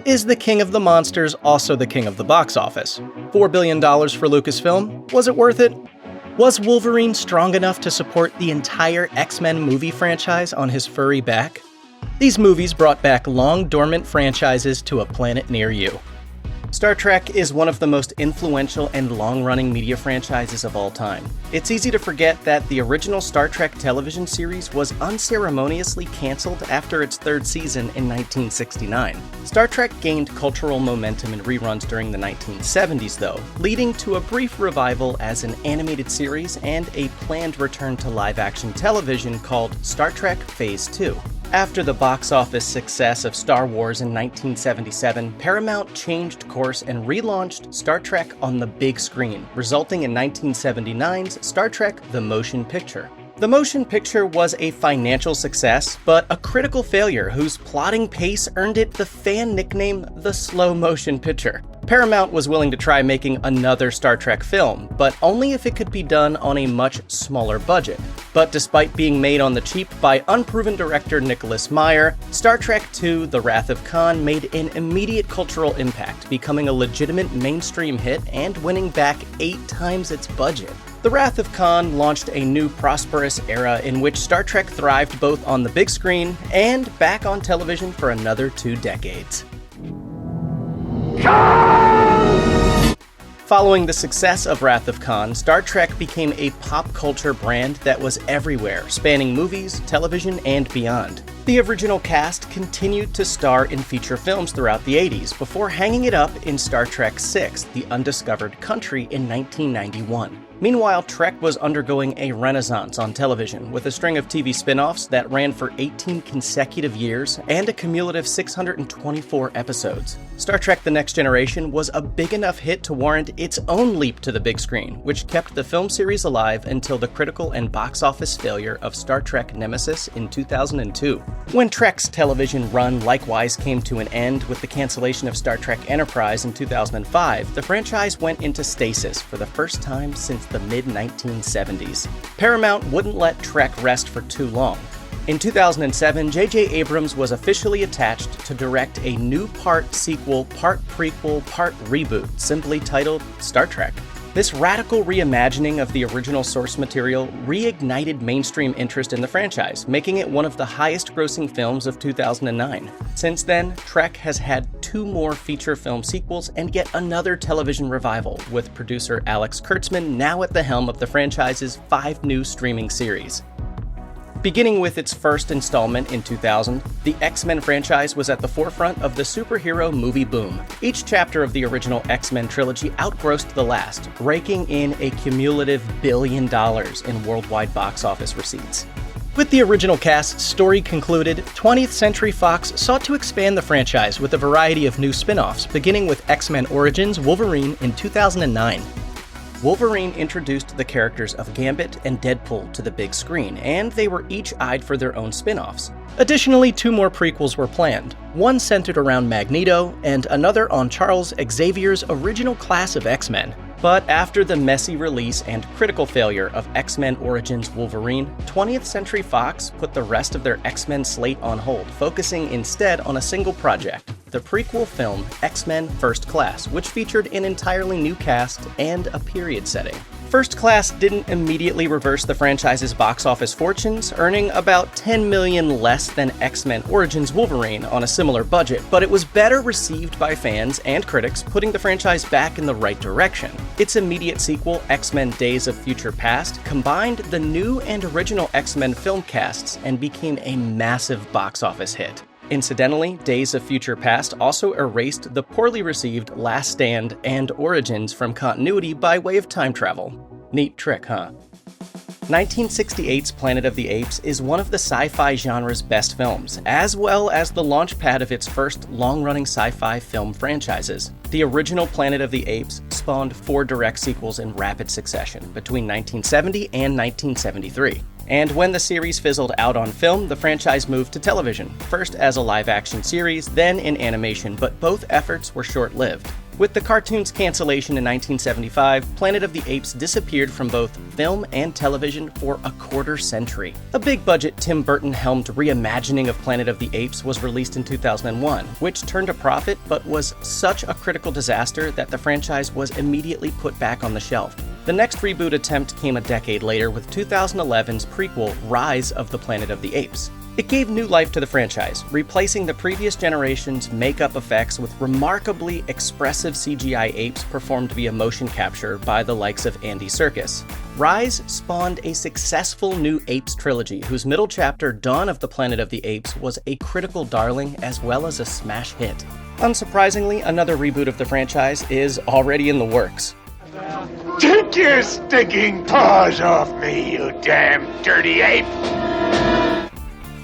Is the king of the monsters also the king of the box office? $4 billion for Lucasfilm? Was it worth it? Was Wolverine strong enough to support the entire X-Men movie franchise on his furry back? These movies brought back long-dormant franchises to a planet near you. Star Trek is one of the most influential and long-running media franchises of all time. It's easy to forget that the original Star Trek television series was unceremoniously canceled after its third season in 1969. Star Trek gained cultural momentum in reruns during the 1970s, though, leading to a brief revival as an animated series and a planned return to live-action television called Star Trek Phase 2. After the box office success of Star Wars in 1977, Paramount changed course and relaunched Star Trek on the big screen, resulting in 1979's Star Trek: The Motion Picture. The motion picture was a financial success, but a critical failure whose plotting pace earned it the fan nickname the slow motion picture. Paramount was willing to try making another Star Trek film, but only if it could be done on a much smaller budget. But despite being made on the cheap by unproven director Nicholas Meyer, Star Trek II: The Wrath of Khan made an immediate cultural impact, becoming a legitimate mainstream hit and winning back 8 times its budget. The Wrath of Khan launched a new prosperous era in which Star Trek thrived both on the big screen and back on television for another 2 decades. Following the success of Wrath of Khan, Star Trek became a pop culture brand that was everywhere, spanning movies, television, and beyond. The original cast continued to star in feature films throughout the 80s, before hanging it up in Star Trek VI: The Undiscovered Country in 1991. Meanwhile, Trek was undergoing a renaissance on television, with a string of TV spin-offs that ran for 18 consecutive years and a cumulative 624 episodes. Star Trek: The Next Generation was a big enough hit to warrant its own leap to the big screen, which kept the film series alive until the critical and box office failure of Star Trek Nemesis in 2002. When Trek's television run likewise came to an end with the cancellation of Star Trek Enterprise in 2005, the franchise went into stasis for the first time since the mid-1970s. Paramount wouldn't let Trek rest for too long. In 2007, J.J. Abrams was officially attached to direct a new part sequel, part prequel, part reboot, simply titled Star Trek. This radical reimagining of the original source material reignited mainstream interest in the franchise, making it one of the highest-grossing films of 2009. Since then, Trek has had 2 more feature film sequels and yet another television revival, with producer Alex Kurtzman now at the helm of the franchise's 5 new streaming series. Beginning with its first installment in 2000, the X-Men franchise was at the forefront of the superhero movie boom. Each chapter of the original X-Men trilogy outgrossed the last, raking in a cumulative $1 billion in worldwide box office receipts. With the original cast's story concluded, 20th Century Fox sought to expand the franchise with a variety of new spin-offs, beginning with X-Men Origins Wolverine in 2009. Wolverine introduced the characters of Gambit and Deadpool to the big screen, and they were each eyed for their own spin-offs. Additionally, 2 more prequels were planned, one centered around Magneto and another on Charles Xavier's original class of X-Men. But after the messy release and critical failure of X-Men Origins Wolverine, 20th Century Fox put the rest of their X-Men slate on hold, focusing instead on a single project, the prequel film X-Men First Class, which featured an entirely new cast and a period setting. First Class didn't immediately reverse the franchise's box office fortunes, earning about $10 million less than X-Men Origins Wolverine on a similar budget, but it was better received by fans and critics, putting the franchise back in the right direction. Its immediate sequel, X-Men Days of Future Past, combined the new and original X-Men film casts and became a massive box office hit. Incidentally, Days of Future Past also erased the poorly received Last Stand and Origins from continuity by way of time travel. Neat trick, huh? 1968's Planet of the Apes is one of the sci-fi genre's best films, as well as the launchpad of its first long-running sci-fi film franchises. The original Planet of the Apes spawned 4 direct sequels in rapid succession between 1970 and 1973. And when the series fizzled out on film, the franchise moved to television, first as a live-action series, then in animation, but both efforts were short-lived. With the cartoon's cancellation in 1975, Planet of the Apes disappeared from both film and television for a quarter century. A big-budget Tim Burton-helmed reimagining of Planet of the Apes was released in 2001, which turned a profit but was such a critical disaster that the franchise was immediately put back on the shelf. The next reboot attempt came a decade later with 2011's prequel, Rise of the Planet of the Apes. It gave new life to the franchise, replacing the previous generation's makeup effects with remarkably expressive CGI apes performed via motion capture by the likes of Andy Serkis. Rise spawned a successful new Apes trilogy, whose middle chapter, Dawn of the Planet of the Apes, was a critical darling as well as a smash hit. Unsurprisingly, another reboot of the franchise is already in the works. Take your stinking paws off me, you damn dirty ape!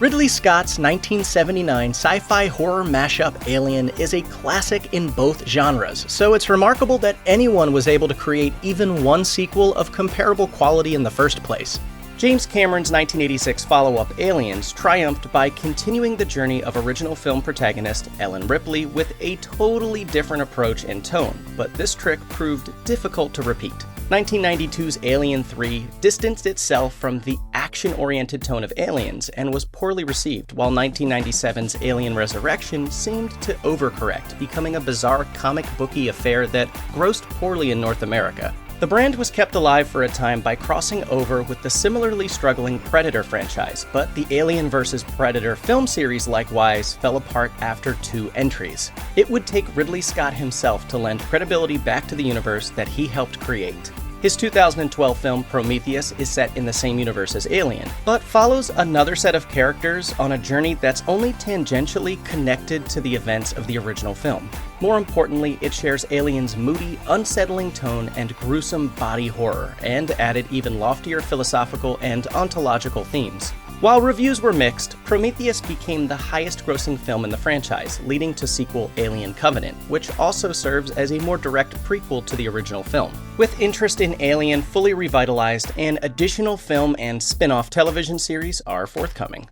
Ridley Scott's 1979 sci-fi horror mashup Alien is a classic in both genres, so it's remarkable that anyone was able to create even one sequel of comparable quality in the first place. James Cameron's 1986 follow-up Aliens triumphed by continuing the journey of original film protagonist Ellen Ripley with a totally different approach and tone, but this trick proved difficult to repeat. 1992's Alien 3 distanced itself from the action-oriented tone of Aliens and was poorly received, while 1997's Alien Resurrection seemed to overcorrect, becoming a bizarre comic booky affair that grossed poorly in North America. The brand was kept alive for a time by crossing over with the similarly struggling Predator franchise, but the Alien vs. Predator film series likewise fell apart after 2 entries. It would take Ridley Scott himself to lend credibility back to the universe that he helped create. His 2012 film Prometheus is set in the same universe as Alien, but follows another set of characters on a journey that's only tangentially connected to the events of the original film. More importantly, it shares Alien's moody, unsettling tone and gruesome body horror, and added even loftier philosophical and ontological themes. While reviews were mixed, Prometheus became the highest-grossing film in the franchise, leading to sequel Alien Covenant, which also serves as a more direct prequel to the original film. With interest in Alien fully revitalized, an additional film and spin-off television series are forthcoming.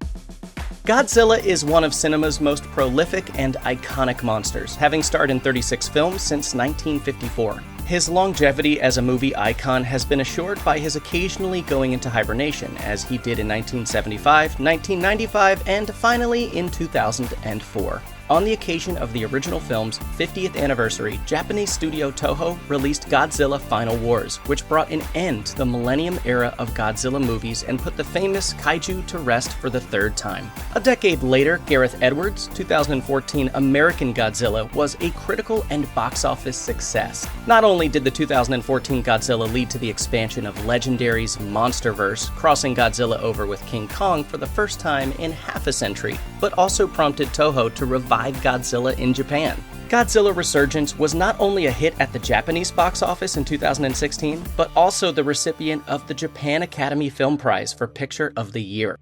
Godzilla is one of cinema's most prolific and iconic monsters, having starred in 36 films since 1954. His longevity as a movie icon has been assured by his occasionally going into hibernation, as he did in 1975, 1995, and finally in 2004. On the occasion of the original film's 50th anniversary, Japanese studio Toho released Godzilla Final Wars, which brought an end to the millennium era of Godzilla movies and put the famous kaiju to rest for the 3rd time. A decade later, Gareth Edwards' 2014 American Godzilla was a critical and box office success. Not only did the 2014 Godzilla lead to the expansion of Legendary's MonsterVerse, crossing Godzilla over with King Kong for the first time in half a century, but also prompted Toho to revive Godzilla in Japan. Godzilla Resurgence was not only a hit at the Japanese box office in 2016, but also the recipient of the Japan Academy Film Prize for Picture of the Year.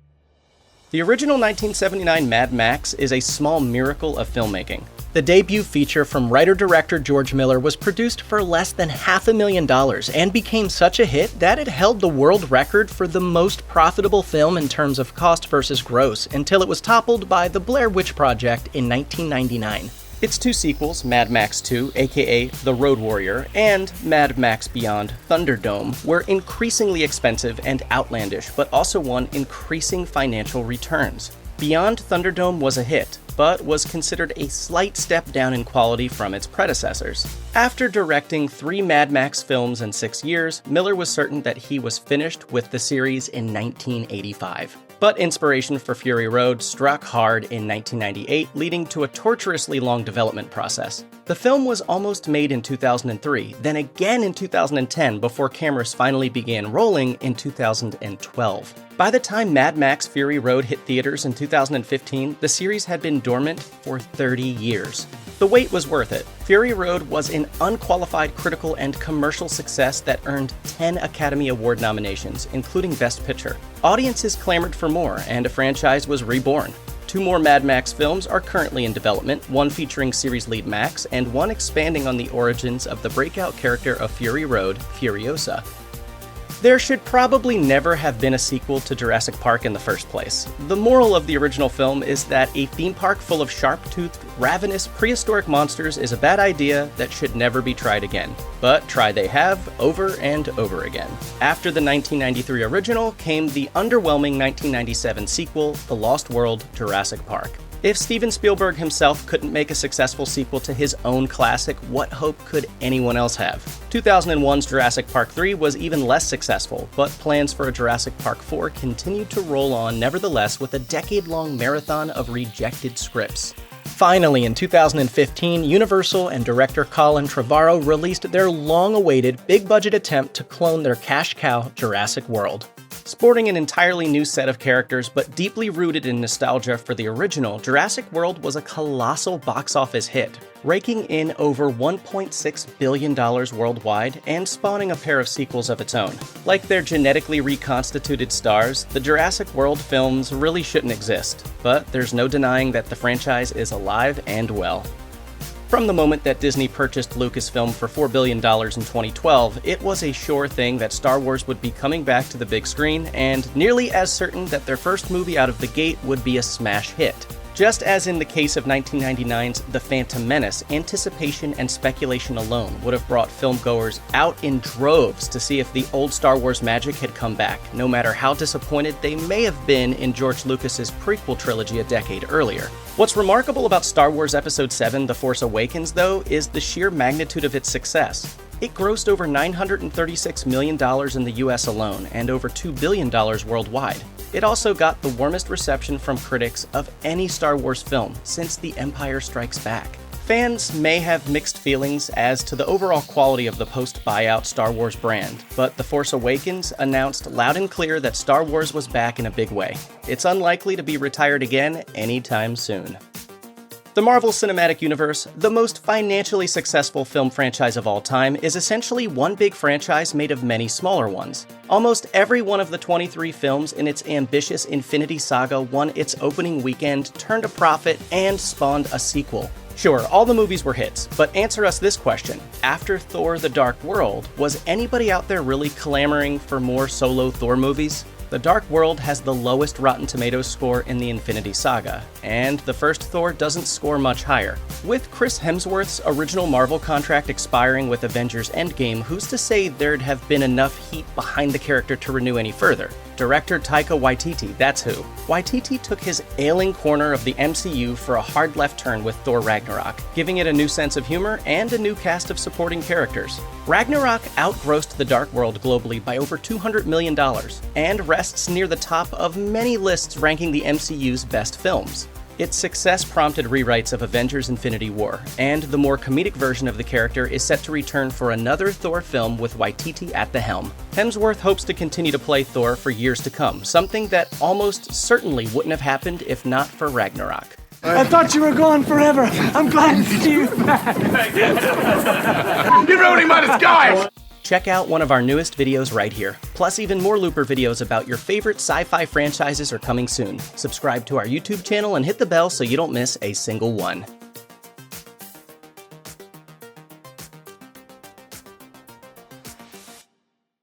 The original 1979 Mad Max is a small miracle of filmmaking. The debut feature from writer-director George Miller was produced for less than $500,000 and became such a hit that it held the world record for the most profitable film in terms of cost versus gross until it was toppled by The Blair Witch Project in 1999. Its 2 sequels, Mad Max 2, aka The Road Warrior, and Mad Max Beyond Thunderdome, were increasingly expensive and outlandish, but also won increasing financial returns. Beyond Thunderdome was a hit, but was considered a slight step down in quality from its predecessors. After directing 3 Mad Max films in 6 years, Miller was certain that he was finished with the series in 1985. But inspiration for Fury Road struck hard in 1998, leading to a torturously long development process. The film was almost made in 2003, then again in 2010 before cameras finally began rolling in 2012. By the time Mad Max Fury Road hit theaters in 2015, the series had been dormant for 30 years. The wait was worth it. Fury Road was an unqualified critical and commercial success that earned 10 Academy Award nominations, including Best Picture. Audiences clamored for more, and a franchise was reborn. 2 more Mad Max films are currently in development, one featuring series lead Max, and one expanding on the origins of the breakout character of Fury Road, Furiosa. There should probably never have been a sequel to Jurassic Park in the first place. The moral of the original film is that a theme park full of sharp-toothed, ravenous, prehistoric monsters is a bad idea that should never be tried again. But try they have, over and over again. After the 1993 original came the underwhelming 1997 sequel, The Lost World: Jurassic Park. If Steven Spielberg himself couldn't make a successful sequel to his own classic, what hope could anyone else have? 2001's Jurassic Park 3 was even less successful, but plans for a Jurassic Park 4 continued to roll on nevertheless with a decade-long marathon of rejected scripts. Finally, in 2015, Universal and director Colin Trevorrow released their long-awaited, big-budget attempt to clone their cash cow, Jurassic World. Sporting an entirely new set of characters, but deeply rooted in nostalgia for the original, Jurassic World was a colossal box office hit, raking in over $1.6 billion worldwide and spawning a pair of sequels of its own. Like their genetically reconstituted stars, the Jurassic World films really shouldn't exist, but there's no denying that the franchise is alive and well. From the moment that Disney purchased Lucasfilm for $4 billion in 2012, it was a sure thing that Star Wars would be coming back to the big screen, and nearly as certain that their first movie out of the gate would be a smash hit. Just as in the case of 1999's The Phantom Menace, anticipation and speculation alone would have brought filmgoers out in droves to see if the old Star Wars magic had come back, no matter how disappointed they may have been in George Lucas's prequel trilogy a decade earlier. What's remarkable about Star Wars Episode 7: The Force Awakens, though, is the sheer magnitude of its success. It grossed over $936 million in the US alone, and over $2 billion worldwide. It also got the warmest reception from critics of any Star Wars film since The Empire Strikes Back. Fans may have mixed feelings as to the overall quality of the post-buyout Star Wars brand, but The Force Awakens announced loud and clear that Star Wars was back in a big way. It's unlikely to be retired again anytime soon. The Marvel Cinematic Universe, the most financially successful film franchise of all time, is essentially one big franchise made of many smaller ones. Almost every one of the 23 films in its ambitious Infinity Saga won its opening weekend, turned a profit, and spawned a sequel. Sure, all the movies were hits, but answer us this question. After Thor: The Dark World, was anybody out there really clamoring for more solo Thor movies? The Dark World has the lowest Rotten Tomatoes score in the Infinity Saga, and the first Thor doesn't score much higher. With Chris Hemsworth's original Marvel contract expiring with Avengers Endgame, who's to say there'd have been enough heat behind the character to renew any further? Director Taika Waititi, that's who. Waititi took his ailing corner of the MCU for a hard left turn with Thor Ragnarok, giving it a new sense of humor and a new cast of supporting characters. Ragnarok outgrossed The Dark World globally by over $200 million, and rests near the top of many lists ranking the MCU's best films. Its success prompted rewrites of Avengers: Infinity War, and the more comedic version of the character is set to return for another Thor film with Waititi at the helm. Hemsworth hopes to continue to play Thor for years to come, something that almost certainly wouldn't have happened if not for Ragnarok. I thought you were gone forever. I'm glad to see you back. You're ruining my disguise! Check out one of our newest videos right here. Plus, even more Looper videos about your favorite sci-fi franchises are coming soon. Subscribe to our YouTube channel and hit the bell so you don't miss a single one.